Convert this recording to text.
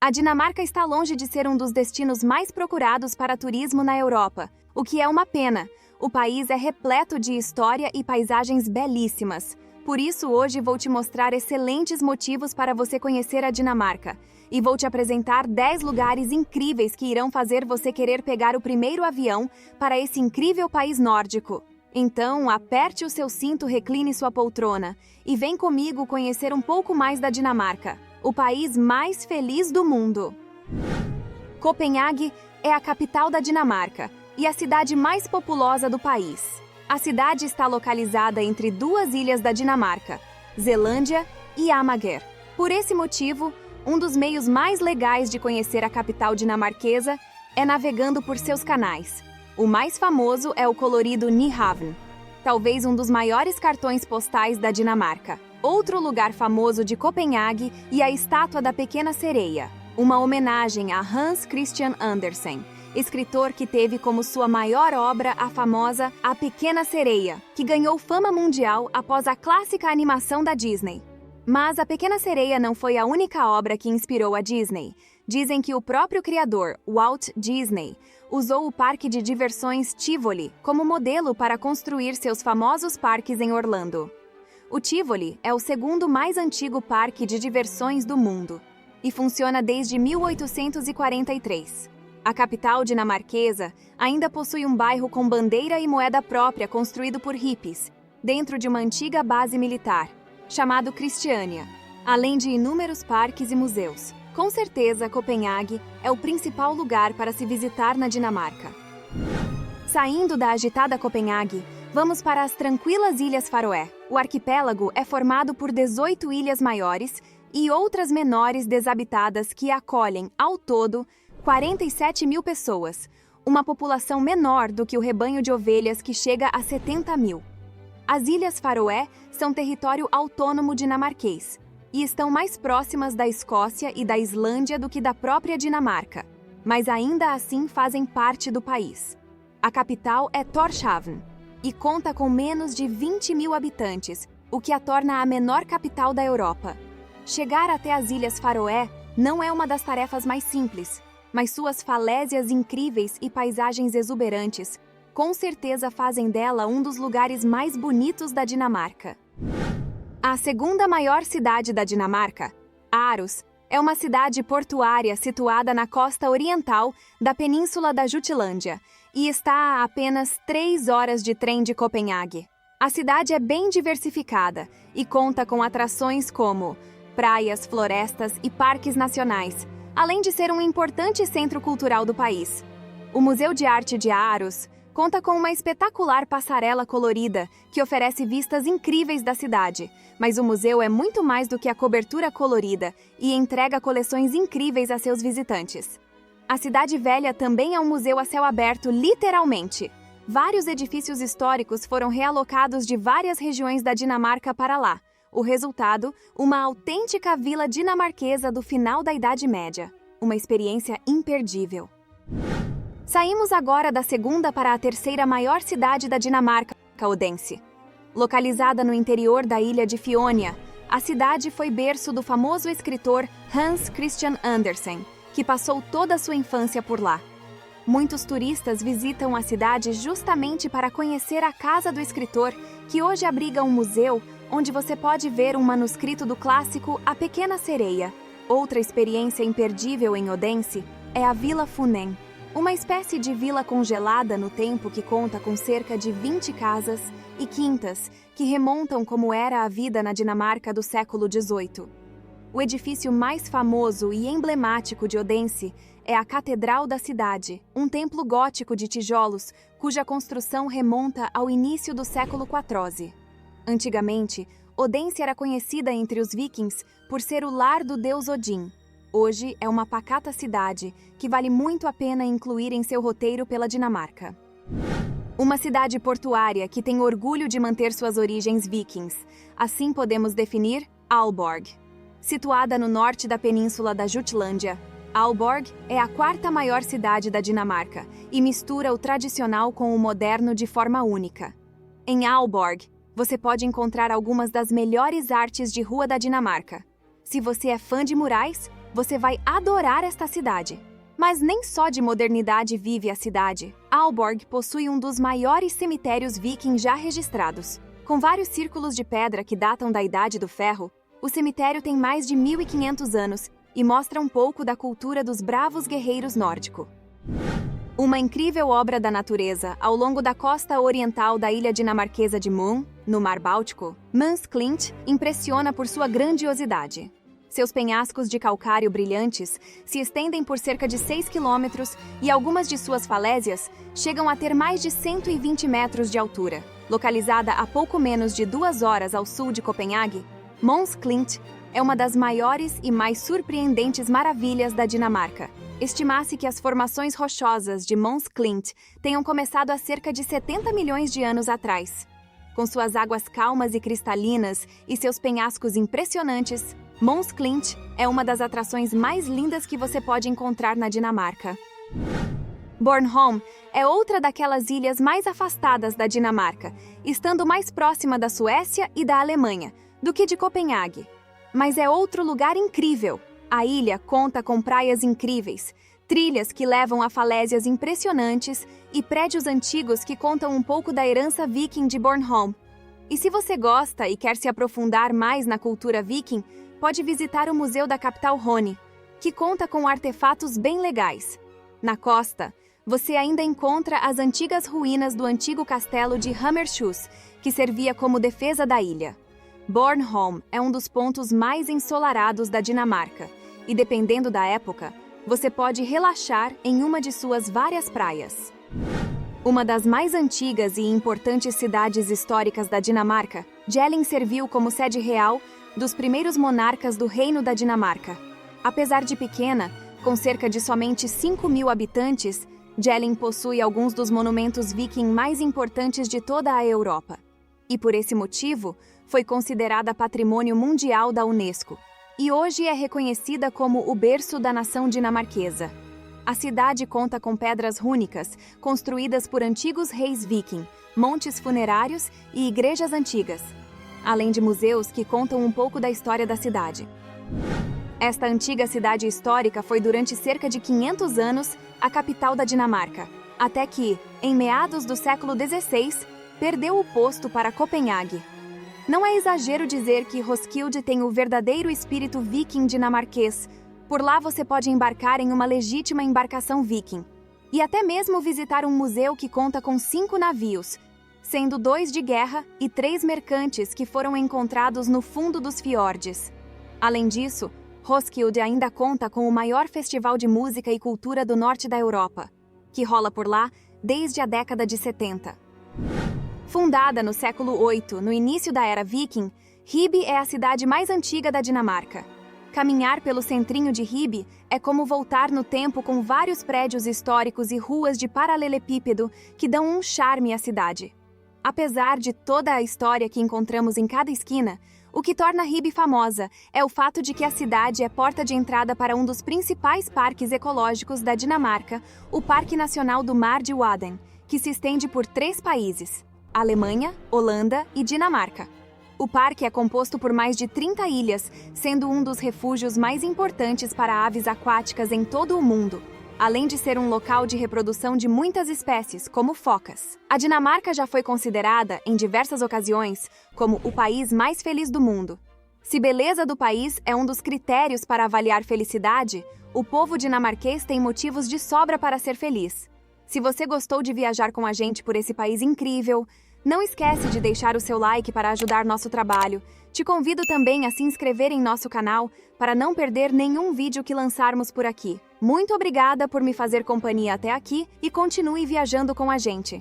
A Dinamarca está longe de ser um dos destinos mais procurados para turismo na Europa, o que é uma pena. O país é repleto de história e paisagens belíssimas. Por isso, hoje vou te mostrar excelentes motivos para você conhecer a Dinamarca. E vou te apresentar 10 lugares incríveis que irão fazer você querer pegar o primeiro avião para esse incrível país nórdico. Então, aperte o seu cinto, recline sua poltrona e vem comigo conhecer um pouco mais da Dinamarca, o país mais feliz do mundo. Copenhague é a capital da Dinamarca e a cidade mais populosa do país. A cidade está localizada entre duas ilhas da Dinamarca, Zelândia e Amager. Por esse motivo, um dos meios mais legais de conhecer a capital dinamarquesa é navegando por seus canais. O mais famoso é o colorido Nyhavn, talvez um dos maiores cartões postais da Dinamarca. Outro lugar famoso de Copenhague é a Estátua da Pequena Sereia, uma homenagem a Hans Christian Andersen, escritor que teve como sua maior obra a famosa A Pequena Sereia, que ganhou fama mundial após a clássica animação da Disney. Mas A Pequena Sereia não foi a única obra que inspirou a Disney. Dizem que o próprio criador, Walt Disney, usou o parque de diversões Tivoli como modelo para construir seus famosos parques em Orlando. O Tivoli é o segundo mais antigo parque de diversões do mundo e funciona desde 1843. A capital dinamarquesa ainda possui um bairro com bandeira e moeda própria construído por hippies, dentro de uma antiga base militar, chamado Christiania, além de inúmeros parques e museus. Com certeza, Copenhague é o principal lugar para se visitar na Dinamarca. Saindo da agitada Copenhague, vamos para as tranquilas Ilhas Faroé. O arquipélago é formado por 18 ilhas maiores e outras menores desabitadas que acolhem, ao todo, 47 mil pessoas, uma população menor do que o rebanho de ovelhas que chega a 70 mil. As Ilhas Faroé são território autônomo dinamarquês e estão mais próximas da Escócia e da Islândia do que da própria Dinamarca, mas ainda assim fazem parte do país. A capital é Tórshavn e conta com menos de 20 mil habitantes, o que a torna a menor capital da Europa. Chegar até as Ilhas Faroé não é uma das tarefas mais simples, mas suas falésias incríveis e paisagens exuberantes com certeza fazem dela um dos lugares mais bonitos da Dinamarca. A segunda maior cidade da Dinamarca, Aarhus, é uma cidade portuária situada na costa oriental da península da Jutlândia e está a apenas 3 horas de trem de Copenhague. A cidade é bem diversificada e conta com atrações como praias, florestas e parques nacionais, além de ser um importante centro cultural do país. O Museu de Arte de Aarhus conta com uma espetacular passarela colorida que oferece vistas incríveis da cidade, mas o museu é muito mais do que a cobertura colorida e entrega coleções incríveis a seus visitantes. A Cidade Velha também é um museu a céu aberto, literalmente. Vários edifícios históricos foram realocados de várias regiões da Dinamarca para lá. O resultado, uma autêntica vila dinamarquesa do final da Idade Média. Uma experiência imperdível. Saímos agora da segunda para a terceira maior cidade da Dinamarca, Odense. Localizada no interior da ilha de Fiônia, a cidade foi berço do famoso escritor Hans Christian Andersen, que passou toda a sua infância por lá. Muitos turistas visitam a cidade justamente para conhecer a casa do escritor, que hoje abriga um museu onde você pode ver um manuscrito do clássico A Pequena Sereia. Outra experiência imperdível em Odense é a Vila Funen, uma espécie de vila congelada no tempo que conta com cerca de 20 casas e quintas que remontam como era a vida na Dinamarca do século XVIII. O edifício mais famoso e emblemático de Odense é a Catedral da Cidade, um templo gótico de tijolos cuja construção remonta ao início do século XIV. Antigamente, Odense era conhecida entre os vikings por ser o lar do deus Odin. Hoje é uma pacata cidade que vale muito a pena incluir em seu roteiro pela Dinamarca. Uma cidade portuária que tem orgulho de manter suas origens vikings. Assim podemos definir Aalborg. Situada no norte da península da Jutlândia, Aalborg é a quarta maior cidade da Dinamarca e mistura o tradicional com o moderno de forma única. Em Aalborg, você pode encontrar algumas das melhores artes de rua da Dinamarca. Se você é fã de murais, Você vai adorar esta cidade. Mas nem só de modernidade vive a cidade. Aalborg possui um dos maiores cemitérios viking já registrados. Com vários círculos de pedra que datam da Idade do Ferro, o cemitério tem mais de 1500 anos e mostra um pouco da cultura dos bravos guerreiros nórdico. Uma incrível obra da natureza ao longo da costa oriental da ilha dinamarquesa de Moon, no Mar Báltico, Mons Klint impressiona por sua grandiosidade. Seus penhascos de calcário brilhantes se estendem por cerca de 6 quilômetros e algumas de suas falésias chegam a ter mais de 120 metros de altura. Localizada a pouco menos de 2 horas ao sul de Copenhague, Mons Klint é uma das maiores e mais surpreendentes maravilhas da Dinamarca. Estima-se que as formações rochosas de Mons Klint tenham começado há cerca de 70 milhões de anos atrás. Com suas águas calmas e cristalinas e seus penhascos impressionantes, Mons Klint é uma das atrações mais lindas que você pode encontrar na Dinamarca. Bornholm é outra daquelas ilhas mais afastadas da Dinamarca, estando mais próxima da Suécia e da Alemanha do que de Copenhague. Mas é outro lugar incrível. A ilha conta com praias incríveis, trilhas que levam a falésias impressionantes e prédios antigos que contam um pouco da herança viking de Bornholm. E se você gosta e quer se aprofundar mais na cultura viking, pode visitar o Museu da Capital Rony, que conta com artefatos bem legais. Na costa, você ainda encontra as antigas ruínas do antigo castelo de Hammershus, que servia como defesa da ilha. Bornholm é um dos pontos mais ensolarados da Dinamarca, e dependendo da época, você pode relaxar em uma de suas várias praias. Uma das mais antigas e importantes cidades históricas da Dinamarca, Jelling serviu como sede real dos primeiros monarcas do Reino da Dinamarca. Apesar de pequena, com cerca de somente 5.000 habitantes, Jelling possui alguns dos monumentos viking mais importantes de toda a Europa. E por esse motivo, foi considerada Patrimônio Mundial da Unesco, e hoje é reconhecida como o berço da nação dinamarquesa. A cidade conta com pedras rúnicas, construídas por antigos reis viking, montes funerários e igrejas antigas, além de museus que contam um pouco da história da cidade. Esta antiga cidade histórica foi durante cerca de 500 anos a capital da Dinamarca, até que, em meados do século XVI, perdeu o posto para Copenhague. Não é exagero dizer que Roskilde tem o verdadeiro espírito viking dinamarquês. Por lá você pode embarcar em uma legítima embarcação viking. E até mesmo visitar um museu que conta com 5 navios, sendo 2 de guerra e 3 mercantes que foram encontrados no fundo dos fiordes. Além disso, Roskilde ainda conta com o maior festival de música e cultura do norte da Europa, que rola por lá desde a década de 70. Fundada no século VIII, no início da era viking, Ribe é a cidade mais antiga da Dinamarca. Caminhar pelo centrinho de Ribe é como voltar no tempo com vários prédios históricos e ruas de paralelepípedo que dão um charme à cidade. Apesar de toda a história que encontramos em cada esquina, o que torna Ribe famosa é o fato de que a cidade é porta de entrada para um dos principais parques ecológicos da Dinamarca, o Parque Nacional do Mar de Wadden, que se estende por 3 países: Alemanha, Holanda e Dinamarca. O parque é composto por mais de 30 ilhas, sendo um dos refúgios mais importantes para aves aquáticas em todo o mundo, além de ser um local de reprodução de muitas espécies, como focas. A Dinamarca já foi considerada, em diversas ocasiões, como o país mais feliz do mundo. Se beleza do país é um dos critérios para avaliar felicidade, o povo dinamarquês tem motivos de sobra para ser feliz. Se você gostou de viajar com a gente por esse país incrível, não esquece de deixar o seu like para ajudar nosso trabalho. Te convido também a se inscrever em nosso canal para não perder nenhum vídeo que lançarmos por aqui. Muito obrigada por me fazer companhia até aqui e continue viajando com a gente.